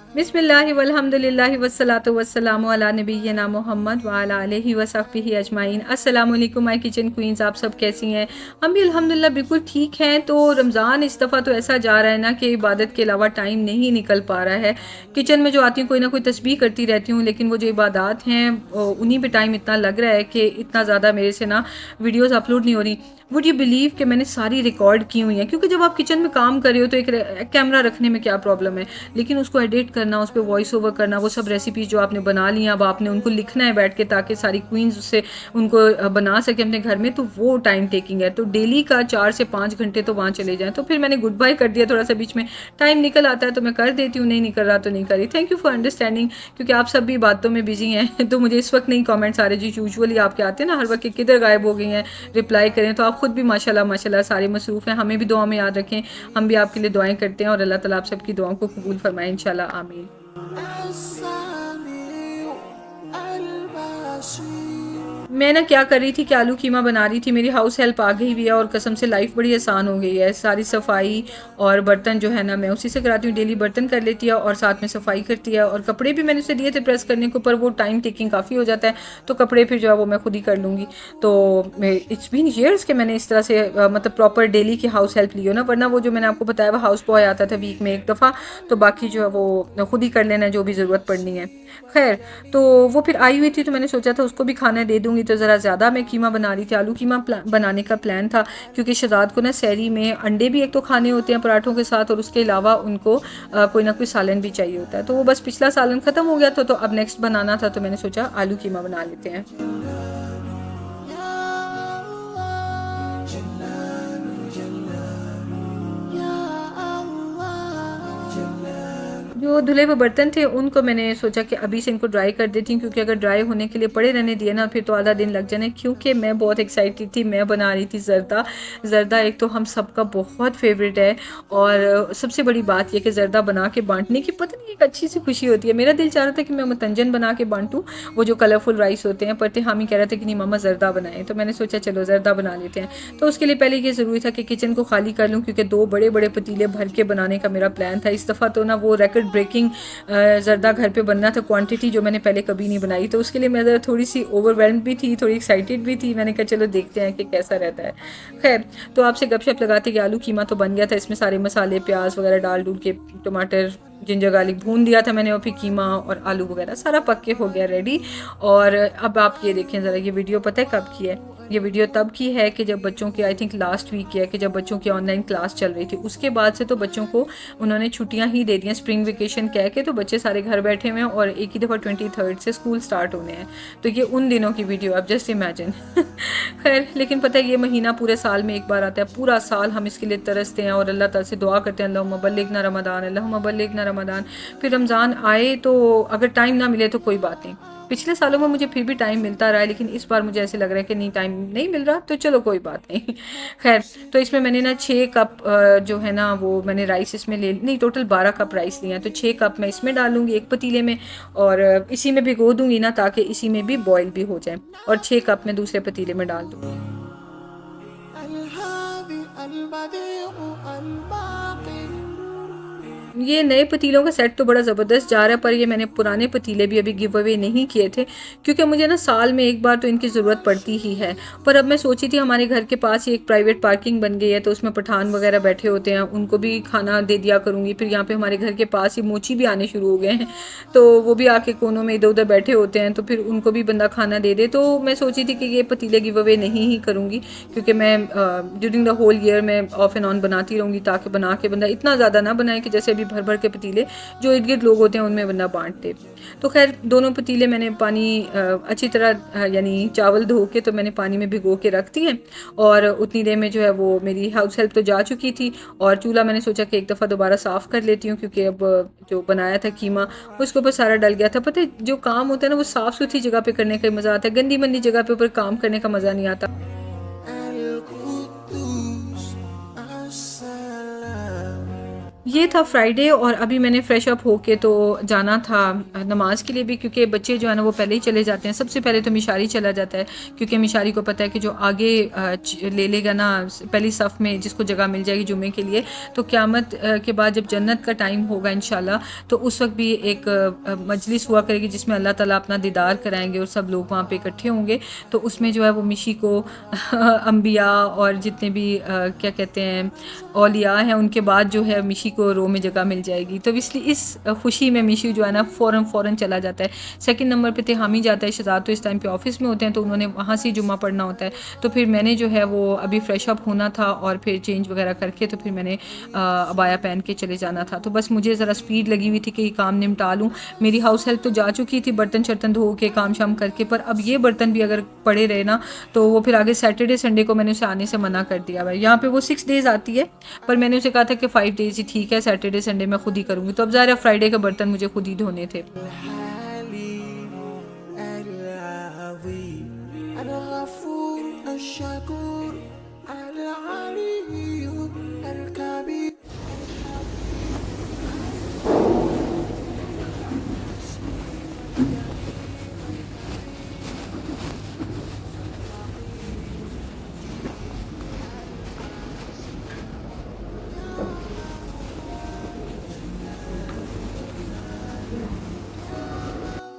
बिस्मिल्लाहि वल्हम्दुलिल्लाहि वस्सलातु वस्सलामु अला नबिय्यिना मोहम्मद व अला आलिहि व सहबिहि अजमाइन। अस्सलामु अलैकुम माय किचन क्वींस, आप सब कैसी हैं? हम भी अल्हम्दुलिल्लाह बिल्कुल ठीक हैं। तो रमज़ान इस दफ़ा तो ऐसा जा रहा है ना कि इबादत के अलावा टाइम नहीं निकल पा रहा है। किचन में जो आती हूँ कोई ना कोई तस्बीह करती रहती हूँ, लेकिन वो जो इबादत हैं उन्हीं पे टाइम इतना लग रहा है कि इतना ज़्यादा मेरे से ना वीडियोज़ अपलोड नहीं हो रही। वुड यू बिलीव कि मैंने सारी रिकॉर्ड की हुई हैं, क्योंकि जब आप किचन में काम कर रहे हो तो एक कैमरा रखने में क्या प्रॉब्लम है, लेकिन उसको एडिट करना, उस पर वॉइस ओवर करना, वो सब रेसिपीज़ जो आपने बना ली अब आपने उनको लिखना है बैठ के ताकि सारी क्वींस उससे उनको बना सके अपने घर में, तो वो टाइम टेकिंग है। तो डेली का 4 से 5 घंटे तो वहाँ चले जाएँ। तो फिर मैंने गुड बाय कर दिया, थोड़ा सा बीच में टाइम निकल आता है तो मैं कर देती हूँ, नहीं निकल रहा तो नहीं करी। थैंक यू फॉर अंडरस्टैंडिंग, क्योंकि आप सब भी बातों में बिजी हैं तो मुझे इस वक्त नहीं कमेंट्स आ रहे जो यूजुअली आपके आते हैं ना हर वक्त कि किधर गायब हो गई हैं, रिप्लाई करें। तो आप खुद भी माशाल्लाह माशाल्लाह सारे मसरूफ़ हैं, हमें भी दुआ में याद रखें। हम भी आपके लिए दुआएं करते हैं और अल्लाह ताला आप सबकी दुआओं को कबूल फरमाए इंशाल्लाह, आमीन। मैं ना क्या कर रही थी कि आलू कीमा बना रही थी। मेरी हाउस हेल्प आ गई भी है और कसम से लाइफ बड़ी आसान हो गई है। सारी सफाई और बर्तन जो है ना मैं उसी से कराती हूँ, डेली बर्तन कर लेती है और साथ में सफाई करती है। और कपड़े भी मैंने उसे दिए थे प्रेस करने को, पर वो टाइम टेकिंग काफ़ी हो जाता है, तो कपड़े फिर जो है वो मैं खुद ही कर लूँगी। तो इट्स बीन ईयर्स के मैंने इस तरह से मतलब प्रॉपर डेली की हाउस हेल्प ली हो ना, वरना वो जो मैंने आपको बताया वो हाउस बॉय आता था वीक में एक दफ़ा, तो बाकी जो है वो खुद ही कर लेना है जो भी ज़रूरत पड़नी है। खैर, तो वो फिर आई हुई थी तो मैंने सोचा था उसको भी खाना दे दूँगी, तो ज़रा ज़्यादा मैं कीमा बना रही थी। आलू कीमा बनाने का प्लान था, क्योंकि शहज़ाद को ना सहरी में अंडे भी एक तो खाने होते हैं पराठों के साथ, और उसके अलावा उनको कोई ना कोई सालन भी चाहिए होता है। तो वो बस पिछला सालन ख़त्म हो गया था, तो अब नेक्स्ट बनाना था, तो मैंने सोचा आलू कीमा बना लेते हैं। जो धुले हुए बर्तन थे उनको मैंने सोचा कि अभी से इनको ड्राई कर देती हूँ, क्योंकि अगर ड्राई होने के लिए पड़े रहने दिए ना फिर तो आधा दिन लग जाने। क्योंकि मैं बहुत एक्साइटेड थी, मैं बना रही थी ज़र्दा। ज़र्दा एक तो हम सबका बहुत फेवरेट है, और सबसे बड़ी बात यह कि ज़र्दा बना के बांटने की पता नहीं एक अच्छी सी खुशी होती है। मेरा दिल चाह रहा था कि मैं मतंजन बना के बांटूँ, वो जो कलरफुल राइस होते हैं, पर हामी कह रहा था कि नहीं मामा ज़र्दा बनाएं, तो मैंने सोचा चलो ज़र्दा बना लेते हैं। तो उसके लिए पहले ये ज़रूरी था कि किचन को खाली कर लूँ, क्योंकि 2 बड़े बड़े पतीले भर के बनाने का मेरा प्लान था। इस दफ़ा तो ना वो रिकॉर्ड ब्रेकिंग ज़र्दा घर पे बनना था, क्वांटिटी जो मैंने पहले कभी नहीं बनाई, तो उसके लिए मैं ज़रा थोड़ी सी ओवरवेल्म भी थी, थोड़ी एक्साइटेड भी थी। मैंने कहा चलो देखते हैं कि कैसा रहता है। खैर, तो आपसे गपशप लगाते कि आलू कीमा तो बन गया था। इसमें सारे मसाले प्याज वगैरह डाल डूल के, टमाटर जिंजर गार्लिक भून दिया था मैंने, और फिर कीमा और आलू वगैरह सारा पक के हो गया रेडी। और अब आप ये देखें ज़रा, ये वीडियो पता है कब की है? ये वीडियो तब की है कि जब बच्चों की, आई थिंक लास्ट वीक की है, कि जब बच्चों की ऑनलाइन क्लास चल रही थी। उसके बाद से तो बच्चों को उन्होंने छुट्टियां ही दे दी हैं, स्प्रिंग वेकेशन कह के, तो बच्चे सारे घर बैठे हुए हैं और एक ही दफ़ा 23 से स्कूल स्टार्ट होने हैं। तो ये उन दिनों की वीडियो, आप जस्ट इमेजिन। खैर, लेकिन पता है ये महीना पूरे साल में एक बार आता है, पूरा साल हम इसके लिए तरसते हैं और अल्लाह ताला से दुआ करते हैं अल्लाहुम्मा बल्लिगना रमज़ान, अल्लाहुम्मा बल्लिगना रमज़ान। फिर रमज़ान आए तो अगर टाइम ना मिले तो कोई बात नहीं। पिछले सालों में मुझे फिर भी टाइम मिलता रहा है, लेकिन इस बार मुझे ऐसे लग रहा है कि नहीं, टाइम नहीं मिल रहा, तो चलो कोई बात नहीं। खैर, तो इसमें मैंने ना 6 कप जो है ना वो मैंने राइस इसमें ले, नहीं टोटल 12 कप राइस लिया है, तो 6 कप मैं इसमें डालूंगी एक पतीले में, और इसी में भिगो दूंगी ना ताकि इसी में भी बॉयल भी हो जाए, और 6 कप मैं दूसरे पतीले में डाल दूंगी। ये नए पतीलों का सेट तो बड़ा ज़बरदस्त जा रहा है, पर ये मैंने पुराने पतीले भी अभी गिव अवे नहीं किए थे, क्योंकि मुझे ना साल में एक बार तो इनकी ज़रूरत पड़ती ही है। पर अब मैं सोची थी हमारे घर के पास ही एक प्राइवेट पार्किंग बन गई है, तो उसमें पठान वगैरह बैठे होते हैं, उनको भी खाना दे दिया करूँगी। फिर यहाँ पे हमारे घर के पास ही मोची भी आने शुरू हो गए हैं, तो वो भी आके कोनों में इधर उधर बैठे होते हैं, तो फिर उनको भी बंदा खाना दे दे। तो मैं सोची थी कि ये पतीले गिव अवे नहीं ही करूँगी, क्योंकि मैं ड्यूरिंग द होल ईयर मैं ऑफ एंड ऑन बनाती रहूँगी, ताकि बना के बंदा इतना ज़्यादा ना बनाए कि जैसे अभी भर भर के पतीले जो इर्द गिर्द लोग होते हैं उनमें बंदा बांट दे। तो खैर, दोनों पतीले मैंने पानी अच्छी तरह यानी चावल धो के तो मैंने पानी में भिगो के रख दिए, और उतनी देर में जो है वो मेरी हाउस हेल्प तो जा चुकी थी, और चूल्हा मैंने सोचा कि एक दफ़ा दोबारा साफ़ कर लेती हूँ, क्योंकि अब जो बनाया था कीमा उसके ऊपर सारा डल गया था। पता है जो काम होता है ना वो साफ़ सुथरी जगह पे करने का मज़ा आता है, गंदी मंदी जगह पे ऊपर काम करने का मज़ा नहीं आता। ये था फ्राइडे और अभी मैंने फ्रेश अप होके तो जाना था नमाज के लिए भी, क्योंकि बच्चे जो है ना वो पहले ही चले जाते हैं। सबसे पहले तो मिशारी चला जाता है, क्योंकि मिशारी को पता है कि जो आगे ले लेगा ना पहली सफ़ में जिसको जगह मिल जाएगी जुम्मे के लिए, तो क़यामत के बाद जब जन्नत का टाइम होगा इंशाल्लाह, तो उस वक्त भी एक मजलिस हुआ करेगी जिसमें अल्लाह ताला अपना दीदार कराएंगे और सब लोग वहाँ पे इकट्ठे होंगे। तो उसमें जो है वो मिशी को अम्बिया और जितने भी क्या कहते हैं औलिया हैं उनके बाद जो है मिशी को रो में जगह मिल जाएगी। तो इसलिए इस खुशी में मिशी जो है ना फ़ौरन चला जाता है। सेकंड नंबर पे तिहामी जाता है, शहजाद तो इस टाइम पे ऑफिस में होते हैं, तो उन्होंने वहाँ से जुम्मा पढ़ना होता है। तो फिर मैंने जो है वो अभी फ्रेश अप होना था और फिर चेंज वगैरह करके तो फिर मैंने अबाया पहन के चले जाना था। तो बस मुझे ज़रा स्पीड लगी हुई थी कि ये काम निपटा लूँ। मेरी हाउस हेल्प तो जा चुकी थी बर्तन शर्तन धो के काम शाम करके, पर अब ये बर्तन भी अगर पड़े रहे ना तो वो फिर आगे सैटरडे संडे को मैंने उसे आने से मना कर दिया है। यहाँ पे वो 6 डेज़ आती है, पर मैंने उसे कहा था कि 5 डेज़ ही ठीक है, सैटरडे संडे मैं खुद ही करूँगी। तो अब ज़ाहिर है फ्राइडे के बर्तन मुझे खुद ही धोने थे।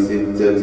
6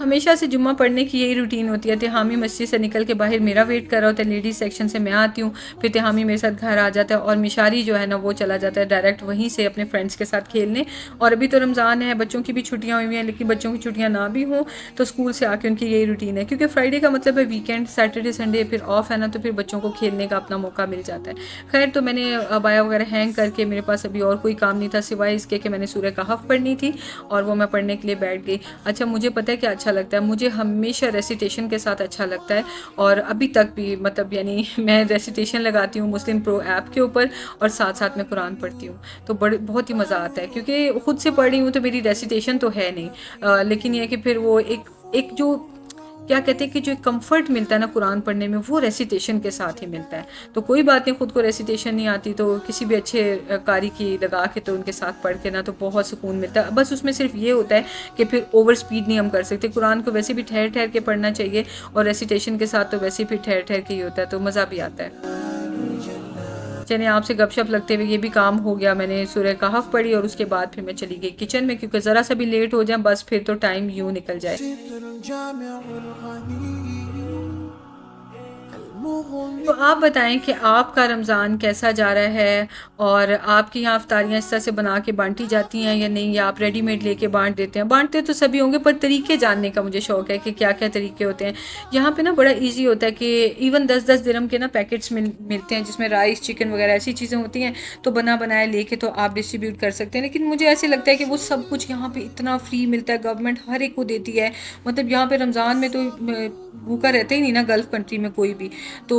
हमेशा से जुम्मा पढ़ने की यही रूटीन होती है। तिहामी मस्जिद से निकल के बाहर मेरा वेट कर रहा होता है, लेडीज़ सेक्शन से मैं आती हूँ, फिर तिहामी मेरे साथ घर आ जाता है और मिशारी जो है ना वो चला जाता है डायरेक्ट वहीं से अपने फ्रेंड्स के साथ खेलने। और अभी तो रमज़ान है, बच्चों की भी छुट्टियाँ हुई हैं, लेकिन बच्चों की छुट्टियाँ ना भी हों तो स्कूल से आके उनकी यही रूटीन है, क्योंकि फ्राइडे का मतलब है वीकेंड, सैटरडे संडे फिर ऑफ है ना, तो फिर बच्चों को खेलने का अपना मौका मिल जाता है। खैर, तो मैंने अबाया वगैरह हैंग करके, मेरे पास अभी और कोई काम नहीं था सिवाय इसके कि मैंने सूरह कहफ पढ़नी थी और वो मैं पढ़ने के लिए बैठ गई। अच्छा, मुझे पता है कि अच्छा लगता है, मुझे हमेशा रेसिटेशन के साथ अच्छा लगता है और अभी तक भी मतलब यानी मैं रेसिटेशन लगाती हूँ मुस्लिम प्रो ऐप के ऊपर और साथ साथ मैं कुरान पढ़ती हूँ। तो बहुत ही मज़ा आता है, क्योंकि ख़ुद से पढ़ रही हूँ तो मेरी रेसिटेशन तो है नहीं, लेकिन यह है कि फिर वो एक जो क्या कहते हैं कि जो एक कंफर्ट मिलता है ना कुरान पढ़ने में, वो रेसिटेशन के साथ ही मिलता है। तो कोई बात नहीं, खुद को रेसिटेशन नहीं आती तो किसी भी अच्छे कारी की लगा के तो उनके साथ पढ़ के ना तो बहुत सुकून मिलता है। बस उसमें सिर्फ ये होता है कि फिर ओवर स्पीड नहीं हम कर सकते। कुरान को वैसे भी ठहर ठहर के पढ़ना चाहिए और रेसिटेशन के साथ तो वैसे भी ठहर ठहर के ही होता है, तो मज़ा भी आता है। चलिए, आपसे गपशप लगते हुए ये भी काम हो गया। मैंने सूरह कहफ पढ़ी और उसके बाद फिर मैं चली गई किचन में, क्योंकि ज़रा सा भी लेट हो जाए बस फिर तो टाइम यूँ निकल जाए। तो आप बताएं कि आपका रमज़ान कैसा जा रहा है और आपके यहाँ अफ्तारियाँ इस तरह से बना के बांटी जाती हैं या नहीं, या आप रेडीमेड लेके बांट देते हैं? बांटते तो सभी होंगे, पर तरीके जानने का मुझे शौक़ है कि क्या क्या तरीके होते हैं। यहाँ पे ना बड़ा इजी होता है कि इवन 10-10 दिरहम के ना पैकेट्स मिलते हैं जिसमें राइस, चिकन वगैरह ऐसी चीज़ें होती हैं, तो बना बनाया लेके तो आप डिस्ट्रीब्यूट कर सकते हैं। लेकिन मुझे ऐसे लगता है कि वो सब कुछ यहाँ पर इतना फ्री मिलता है, गवर्नमेंट हर एक को देती है। मतलब यहाँ पर रमज़ान में तो भूखा रहता ही नहीं ना गल्फ़ कंट्री में कोई भी, तो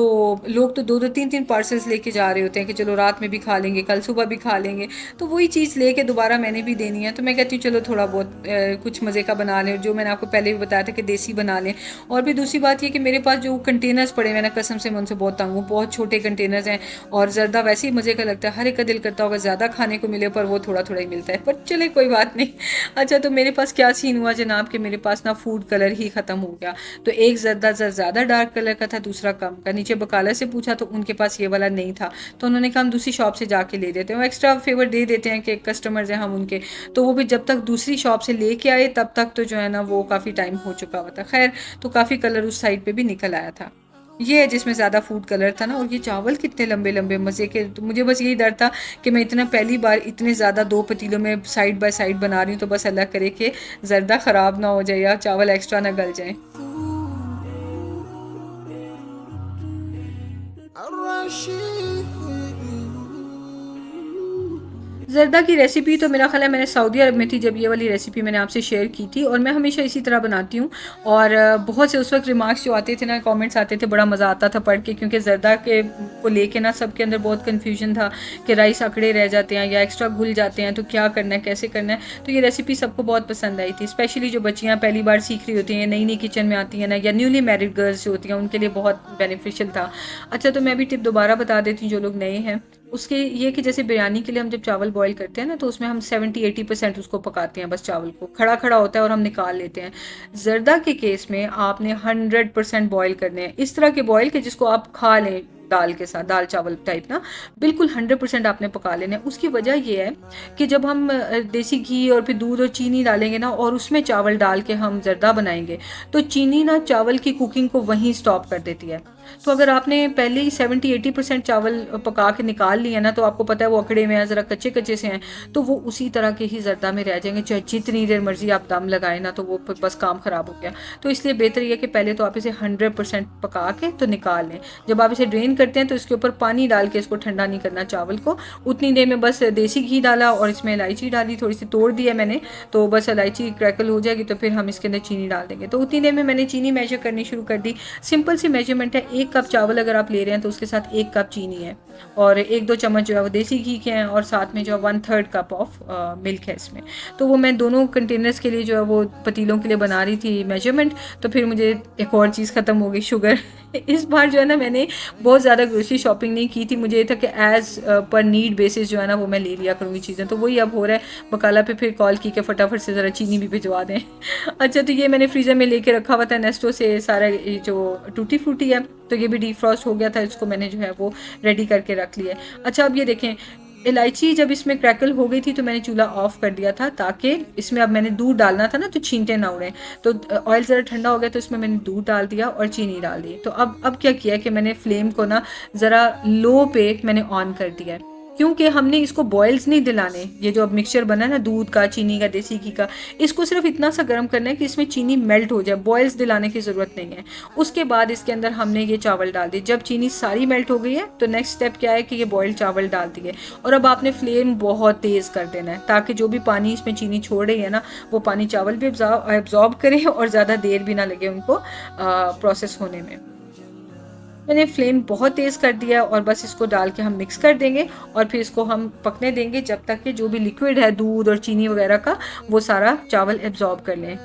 लोग तो 2-2 3-3 पार्सल्स लेके जा रहे होते हैं कि चलो रात में भी खा लेंगे, कल सुबह भी खा लेंगे। तो वही चीज़ लेके दोबारा मैंने भी देनी है, तो मैं कहती हूँ चलो थोड़ा बहुत कुछ मज़े का बना लें, जो मैंने आपको पहले भी बताया था कि देसी बना लें। और भी दूसरी बात ये कि मेरे पास जो कंटेनर्स पड़े हैं ना, कसम से मैं उनसे बहुत तंग हूँ। बहुत छोटे कंटेनर्स हैं और ज़र्दा वैसे ही मज़े का लगता है, हर एक का दिल करता होगा ज़्यादा खाने को मिले, पर वो थोड़ा थोड़ा ही मिलता है, पर चले कोई बात नहीं। अच्छा, तो मेरे पास क्या सीन हुआ जनाब कि मेरे पास ना फूड कलर ही ख़त्म हो गया। तो एक ज़र्दा ज़्यादा डार्क कलर का था, दूसरा कम का। नीचे बकाला से पूछा तो उनके पास ये वाला नहीं था, तो उन्होंने कहा हम दूसरी शॉप से जाके ले देते हैं। वो एक्स्ट्रा फेवर दे देते हैं कि कस्टमर्स हैं हम उनके, तो वो भी जब तक दूसरी शॉप से लेके आए तब तक तो जो है ना वो काफ़ी टाइम हो चुका हुआ था। खैर, तो काफ़ी कलर उस साइड पे भी निकल आया था। ये है जिसमें ज़्यादा फूड कलर था ना। और ये चावल कितने लंबे लंबे मज़े के, तो मुझे बस यही डर था कि मैं इतना पहली बार इतने ज़्यादा 2 पतीलों में साइड बाय साइड बना रही हूँ, तो बस अल्लाह करे कि ज़र्दा ख़राब ना हो जाए या चावल एक्स्ट्रा ना गल जाए। ज़र्दा की रेसिपी तो मेरा ख़्याल है मैंने सऊदी अरब में थी जब ये वाली रेसिपी मैंने आपसे शेयर की थी, और मैं हमेशा इसी तरह बनाती हूँ। और बहुत से उस वक्त रिमार्क्स जो आते थे ना, कमेंट्स आते थे, बड़ा मज़ा आता था पढ़ के, क्योंकि ज़र्दा के को लेके ना सबके अंदर बहुत कन्फ्यूजन था कि राइस अकड़े रह जाते हैं या एक्स्ट्रा घुल जाते हैं, तो क्या करना है, कैसे करना है। तो ये रेसिपी सबको बहुत पसंद आई थी, स्पेशली जो बच्चियाँ पहली बार सीख रही होती हैं, नई नई किचन में आती हैं ना, या न्यूली मैरिड गर्ल्स जो होती हैं, उनके लिए बहुत बेनिफिशियल था। अच्छा, तो मैं भी टिप दोबारा बता देती हूँ जो लोग नए हैं उसके, ये कि जैसे बिरयानी के लिए हम जब चावल बॉईल करते हैं ना, तो उसमें हम 70-80% उसको पकाते हैं, बस चावल को खड़ा खड़ा होता है और हम निकाल लेते हैं। ज़र्दा के केस में आपने 100% बॉईल करने हैं, इस तरह के बॉईल के जिसको आप खा लें दाल के साथ, दाल चावल टाइप ना, बिल्कुल 100% आपने पका लेना है। उसकी वजह ये है कि जब हम देसी घी और फिर दूध और चीनी डालेंगे ना, और उसमें चावल डाल के हम ज़र्दा बनाएंगे, तो चीनी ना चावल की कुकिंग को वहीं स्टॉप कर देती है। तो अगर आपने पहले ही 70-80% चावल पका के निकाल लिया ना, तो आपको पता है वो अकड़े में हैं, ज़रा कच्चे कच्चे से हैं, तो वो उसी तरह के ही ज़र्दा में रह जाएंगे, चाहे जितनी देर मर्जी आप दम लगाएं ना, तो वो बस काम ख़राब हो गया। तो इसलिए बेहतर ये कि पहले तो आप इसे 100% पका के तो निकाल लें। जब आप इसे ड्रेन करते हैं तो इसके ऊपर पानी डाल के इसको ठंडा नहीं करना चावल को, उतनी देर में बस देसी घी डाला और इसमें इलायची डाली, थोड़ी सी तोड़ दी है मैंने, तो बस इलायची क्रैकल हो जाएगी, तो फिर हम इसके अंदर चीनी डाल देंगे। तो उतनी देर में मैंने चीनी मेजर करनी शुरू कर दी। सिंपल सी मेजरमेंट है, 1 कप चावल अगर आप ले रहे हैं तो उसके साथ 1 कप चीनी है, और 1-2 चम्मच जो है वो देसी घी के हैं, और साथ में जो है 1/3 कप ऑफ मिल्क है इसमें। तो वो मैं दोनों कंटेनर्स के लिए जो है वो पतीलों के लिए बना रही थी मेजरमेंट, तो फिर मुझे एक और चीज़ ख़त्म हो गई, शुगर। इस बार जो है ना मैंने बहुत ज़्यादा ग्रोसरी शॉपिंग नहीं की थी, मुझे ये था कि एज़ पर नीड बेसिस जो है ना वो मैं ले लिया करूँगी चीज़ें। तो वही अब हो रहा है, बकाला पे फिर कॉल की कि फटाफट से ज़रा चीनी भी भिजवा दें। अच्छा, तो ये मैंने फ्रीज़र में लेके रखा हुआ था नेस्टो से सारा ये जो टूटी फ्रूटी है, तो ये भी डीफ्रॉस्ट हो गया था, इसको मैंने जो है वो रेडी करके रख लिया। अच्छा, अब ये देखें, इलायची जब इसमें क्रैकल हो गई थी तो मैंने चूल्हा ऑफ कर दिया था, ताकि इसमें अब मैंने दूध डालना था ना, तो छींटे ना उड़े। तो ऑयल ज़रा ठंडा हो गया तो इसमें मैंने दूध डाल दिया और चीनी डाल दी। तो अब क्या किया कि मैंने फ्लेम को ना ज़रा लो पे मैंने ऑन कर दिया है, क्योंकि हमने इसको बॉयल्स नहीं दिलाने। ये जो अब मिक्सचर बना है ना दूध का, चीनी का, देसी घी का, इसको सिर्फ इतना सा गर्म करना है कि इसमें चीनी मेल्ट हो जाए, बॉयल्स दिलाने की ज़रूरत नहीं है। उसके बाद इसके अंदर हमने ये चावल डाल दिए। जब चीनी सारी मेल्ट हो गई है तो नेक्स्ट स्टेप क्या है कि ये बॉयल्ड चावल डाल दिए, और अब आपने फ्लेम बहुत तेज़ कर देना है, ताकि जो भी पानी इसमें चीनी छोड़ रही है ना, वो पानी चावल भी एब्जॉर्ब करें और ज़्यादा देर भी ना लगे उनको प्रोसेस होने में। मैंने फ्लेम बहुत तेज़ कर दिया, और बस इसको डाल के हम मिक्स कर देंगे, और फिर इसको हम पकने देंगे जब तक कि जो भी लिक्विड है दूध और चीनी वगैरह का वो सारा चावल एब्जॉर्ब कर लें।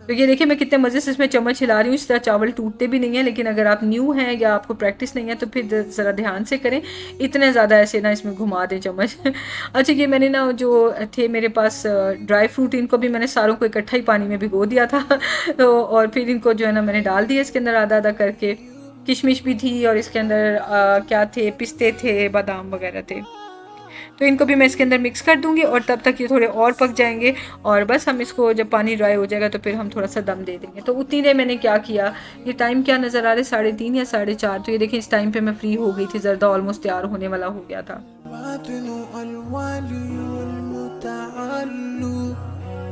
तो ये देखिए मैं कितने मज़े से इसमें चम्मच हिला रही हूँ, इस तरह चावल टूटते भी नहीं है। लेकिन अगर आप न्यू हैं या आपको प्रैक्टिस नहीं है तो फिर ज़रा ध्यान से करें, इतने ज़्यादा ऐसे ना इसमें घुमा दें चम्मच। अच्छा, ये मैंने ना जो थे मेरे पास ड्राई फ्रूट, इनको भी मैंने सारों को इकट्ठा ही पानी में भिगो दिया था। तो और फिर इनको जो है ना मैंने डाल दिया इसके अंदर आधा आधा करके। किशमिश भी थी, और इसके अंदर क्या थे, पिस्ते थे, बादाम वगैरह थे। तो इनको भी मैं इसके अंदर मिक्स कर दूंगी, और तब तक ये थोड़े और पक जाएंगे, और बस हम इसको जब पानी ड्राई हो जाएगा तो फिर हम थोड़ा सा दम दे देंगे। तो उतनी देर मैंने क्या किया, ये टाइम क्या नज़र आ रहा है, 3:30 या 4:30। तो ये देखिए इस टाइम पे मैं फ्री हो गई थी, ज़र्दा ऑलमोस्ट तैयार होने वाला हो गया था।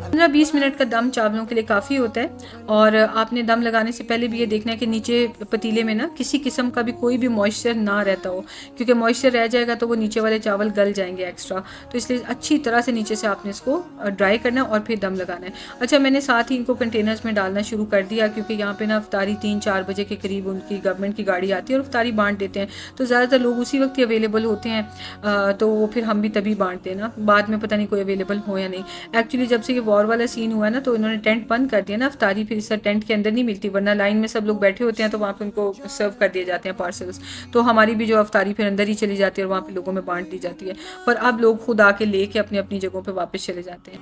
15-20 मिनट का दम चावलों के लिए काफ़ी होता है। और आपने दम लगाने से पहले भी ये देखना है कि नीचे पतीले में ना किसी किस्म का भी कोई भी मॉइस्चर ना रहता हो, क्योंकि मॉइस्चर रह जाएगा तो वो नीचे वाले चावल गल जाएंगे एक्स्ट्रा। तो इसलिए अच्छी तरह से नीचे से आपने इसको ड्राई करना है और फिर दम लगाना है। अच्छा, मैंने साथ ही इनको कंटेनर्स में डालना शुरू कर दिया, क्योंकि यहाँ पे ना अफ्तारी 3-4 बजे के करीब उनकी गवर्नमेंट की गाड़ी आती है और अफ्तारी बांट देते हैं। तो ज़्यादातर लोग उसी वक्त ही अवेलेबल होते हैं, तो वो फिर हम भी तभी बांटते हैं ना, बाद में पता नहीं कोई अवेलेबल हो या नहीं। एक्चुअली जब से ये वॉर वाला सीन हुआ है ना, तो इन्होंने टेंट बंद कर दिया ना, अफ्तारी फिर इस टेंट के अंदर नहीं मिलती, वरना लाइन में सब लोग बैठे होते हैं तो वहाँ पे उनको सर्व कर दिए जाते हैं पार्सल्स। तो हमारी भी जो अफ्तारी फिर अंदर ही चली जाती है और वहाँ पे लोगों में बांट दी जाती है। पर अब लोग खुद आके लेके अपनी अपनी जगहों पे वापस चले जाते हैं।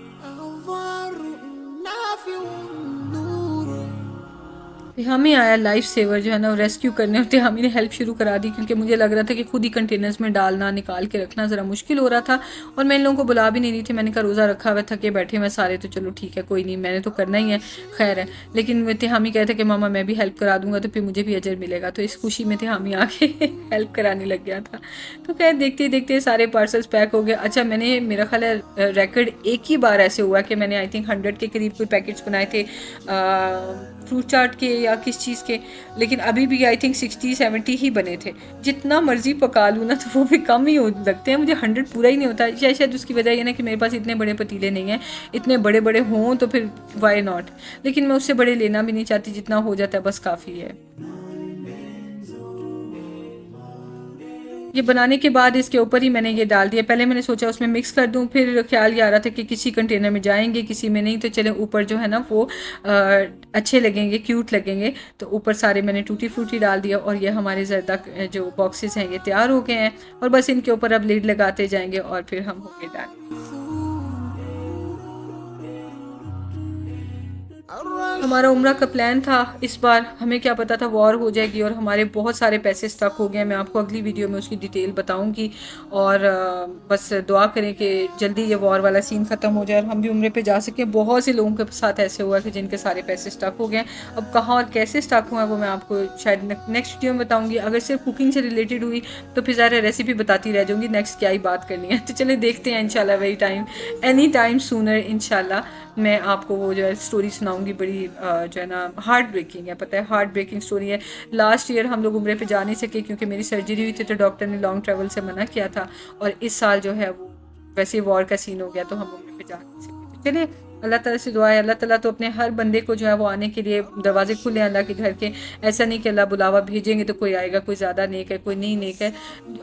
हमें आया लाइफ सेवर जो है ना, रेस्क्यू करने, और हमें ने हेल्प शुरू करा दी, क्योंकि मुझे लग रहा था कि खुद ही कंटेनर्स में डालना निकाल के रखना ज़रा मुश्किल हो रहा था, और मैं इन लोगों को बुला भी नहीं रही थी। मैंने कहा रोज़ा रखा हुआ, थके बैठे मैं सारे, तो चलो ठीक है कोई नहीं, मैंने तो करना ही है, खैर है। लेकिन हामी कहते कि मामा मैं भी हेल्प करा दूंगा तो फिर मुझे भी अजर मिलेगा, तो इस खुशी में हामी आके हेल्प कराने लग गया था। तो खैर देखते देखते सारे पार्सल्स पैक हो गए। अच्छा, मैंने मेरा ख्याल है रिकॉर्ड एक ही बार ऐसे हुआ कि मैंने आई थिंक 100 के करीब कोई पैकेट्स बनाए थे फ्रूट चाट के या किस चीज़ के, लेकिन अभी भी आई थिंक 60-70 ही बने थे। जितना मर्ज़ी पका लूँ ना तो वो भी कम ही लगते हैं मुझे, 100 पूरा ही नहीं होता। शायद उसकी वजह ये ना कि मेरे पास इतने बड़े पतीले नहीं हैं, इतने बड़े बड़े हों तो फिर वाई नॉट, लेकिन मैं उससे बड़े लेना भी नहीं चाहती, जितना हो जाता है बस काफ़ी है। ये बनाने के बाद इसके ऊपर ही मैंने ये डाल दिया। पहले मैंने सोचा उसमें मिक्स कर दूं, फिर ख्याल ये आ रहा था कि किसी कंटेनर में जाएंगे किसी में नहीं, तो चले ऊपर जो है ना वो अच्छे लगेंगे, क्यूट लगेंगे, तो ऊपर सारे मैंने टूटी फ्रूटी डाल दिया। और ये हमारे ज़रदा जो बॉक्सेस हैं ये तैयार हो गए हैं, और बस इनके ऊपर अब लिड लगाते जाएंगे और फिर हम होंगे डन। हमारा उम्रा का प्लान था इस बार, हमें क्या पता था वॉर हो जाएगी और हमारे बहुत सारे पैसे स्टक हो गए। मैं आपको अगली वीडियो में उसकी डिटेल बताऊंगी, और बस दुआ करें कि जल्दी ये वॉर वाला सीन ख़त्म हो जाए और हम भी उम्रे पे जा सकें। बहुत से लोगों के साथ ऐसे हुआ कि जिनके सारे पैसे स्टक हो गए। अब कहाँ और कैसे स्टक हुआ है वो मैं आपको शायद नेक्स्ट वीडियो में बताऊँगी। अगर सिर्फ कुकिंग से रिलेटेड हुई तो फिर ज़्यादा रेसिपी बताती रह जाऊँगी, नेक्स्ट क्या ही बात करनी है। तो चले देखते हैं इंशाल्लाह एनी टाइम सूनर इंशाल्लाह मैं आपको वो जो है स्टोरी सुनाऊंगी। बड़ी जो है ना हार्ट ब्रेकिंग है, पता है, हार्ट ब्रेकिंग स्टोरी है। लास्ट ईयर हम लोग उम्रे पे जा नहीं सके क्योंकि मेरी सर्जरी हुई थी, तो डॉक्टर ने लॉन्ग ट्रैवल से मना किया था, और इस साल जो है वो वैसे वॉर का सीन हो गया तो हम उम्रे पे जा नहीं सके। तो चले अल्लाह ताला से दुआ है, अल्लाह ताला तो अपने हर बंदे को जो है वो आने के लिए दरवाजे खुले हैं अल्लाह के घर के। ऐसा नहीं कि अल्लाह बुलावा भेजेंगे तो कोई आएगा, कोई ज़्यादा नेक है कोई नहीं नेक है।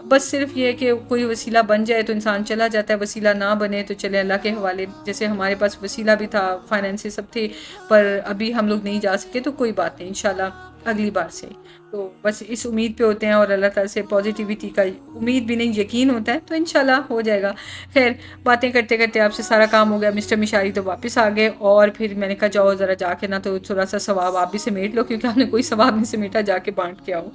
बस सिर्फ ये है कि कोई वसीला बन जाए तो इंसान चला जाता है, वसीला ना बने तो चले अल्लाह के हवाले। जैसे हमारे पास वसीला भी था, फाइनेंस सब थे, पर अभी हम लोग नहीं जा सके, तो कोई बात नहीं, इंशाल्लाह अगली बार से। तो बस इस उम्मीद पे होते हैं, और अल्लाह ताला से पॉजिटिविटी का उम्मीद भी नहीं यकीन होता है, तो इंशाल्लाह हो जाएगा। खैर बातें करते करते आपसे सारा काम हो गया। मिस्टर मिशारी तो वापस आ गए, और फिर मैंने कहा जाओ ज़रा जाके ना तो थोड़ा सा सवाब आप भी समेट लो, क्योंकि आपने कोई सवाब नहीं समेटा, जाके बांट के आओ।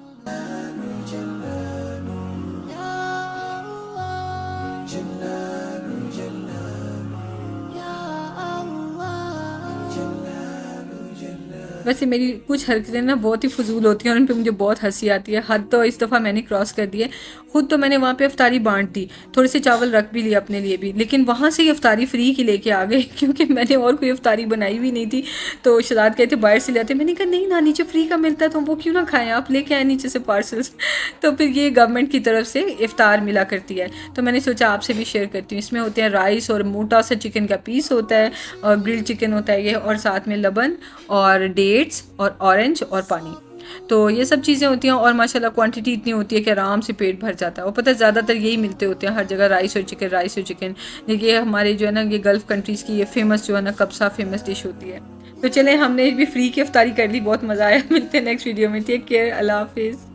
वैसे मेरी कुछ हरकतें ना बहुत ही फजूल होती हैं और उन पर मुझे बहुत हंसी आती है। हद तो इस दफ़ा मैंने क्रॉस कर दी है। खुद तो मैंने वहाँ पे अफ्तारी बांट दी, थोड़े से चावल रख भी लिए अपने लिए भी, लेकिन वहाँ से ही अफ्तारी फ्री की लेके आ गए क्योंकि मैंने और कोई अफ्तारी बनाई भी नहीं थी। तो शराद कहते बाहर से लाते, मैंने कहा नहीं ना, नीचे फ्री का मिलता है तो वो क्यों ना खाएं, आप लेके आए नीचे से पार्सल्स। तो फिर ये गवर्नमेंट की तरफ से इफ्तार मिला करती है, तो मैंने सोचा आपसे भी शेयर करती हूँ। इसमें होते हैं राइस और मोटा सा चिकन का पीस होता है, और ग्रिल्ड चिकन होता है ये, और साथ में लबन और डेट्स और ऑरेंज और पानी। तो ये सब चीज़ें होती हैं, और माशाल्लाह क्वांटिटी इतनी होती है कि आराम से पेट भर जाता है। और पता है ज़्यादातर यही मिलते होते हैं हर जगह, राइस और चिकन, राइस और चिकन। ये हमारे जो है ना ये गल्फ़ कंट्रीज़ की ये फेमस जो है ना कब्सा फेमस डिश होती है। तो चलें हमने भी फ्री की इफ्तारी कर ली, बहुत मज़ा आया। मिलते हैं नेक्स्ट वीडियो में, टेक केयर, अल्लाह हाफिज़।